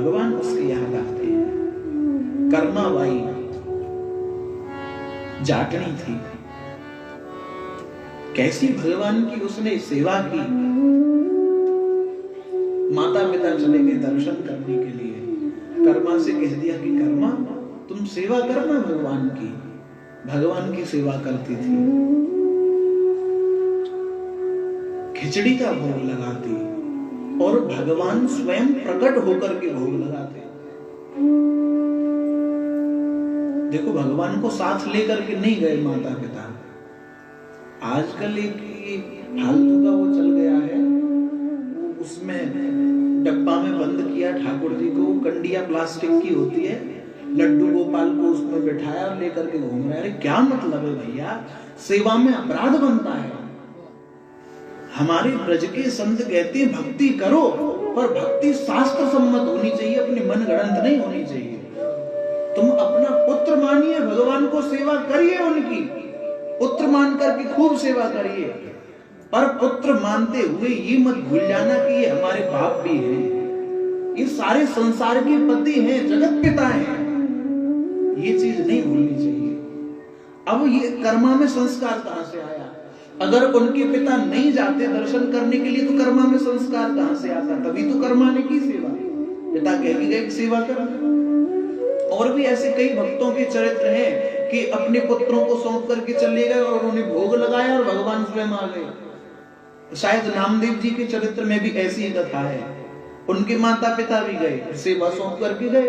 भगवान उसकी याद आते हैं। कर्माबाई जाटनी थी, कैसी भगवान की उसने सेवा की। माता पिता चले गए दर्शन करने के लिए, कर्मा से कह दिया कि कर्मा तुम सेवा करना भगवान की। भगवान की सेवा करती थी, खिचड़ी का भोग लगाती और भगवान स्वयं प्रकट होकर के भोग लगाते। देखो, भगवान को साथ लेकर के नहीं गए माता पिता। आजकल एक फालतू का वो चल गया है, उसमें डब्बा में बंद किया ठाकुर जी को, कंडिया प्लास्टिक की होती है, लड्डू गोपाल को उसमें बिठाया और लेकर के घूम रहे। अरे क्या मतलब है भैया, सेवा में अपराध बनता है। हमारे ब्रज के संत कहते हैं भक्ति करो, पर भक्ति शास्त्र सम्मत होनी चाहिए, अपनी मन गढ़ंत नहीं होनी चाहिए। तुम अपना पुत्र मानिए, भगवान को सेवा करिए, उनकी पुत्र मान करके खूब सेवा करिए, पर पुत्र मानते हुए ये मत भूल जाना कि ये हमारे बाप भी हैं, ये सारे संसार के पति हैं, जगत पिता हैं। ये चीज नहीं भूलनी चाहिए। अब ये कर्मा में संस्कार कहां से आया? अगर उनके पिता नहीं जाते दर्शन करने के लिए तो कर्मा में संस्कार कहां से आता? तभी तो कर्मा ने की सेवा। पिता कह भी गए सेवा कर। और भी ऐसे कई भक्तों के चरित्र हैं कि अपने पुत्रों को सौंप करके चले गए और उन्हें भोग लगाया और भगवान स्वयं आ गए। शायद नामदेव जी के चरित्र में भी ऐसी ही कथा है। उनके माता पिता भी गए, सेवा सौंप करके गए।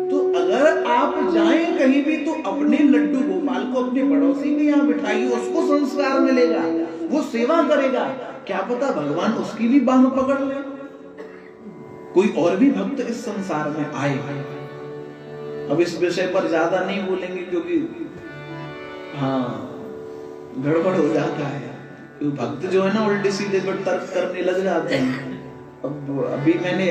तो अगर आप जाएं कहीं भी तो अपने लड्डू गोपाल को अपने पड़ोसी के यहाँ बिठाइए, उसको संस्कार मिलेगा, वो सेवा करेगा। क्या पता भगवान उसकी भी बाह पकड़ ले, कोई और भी भक्त इस संसार में आए। अब इस विषय पर ज्यादा नहीं बोलेंगे क्योंकि गड़बड़ हो जाता है। भक्त जो है ना उल्टे सीधे पर तर्क करने लग जाते हैं। अब अभी मैंने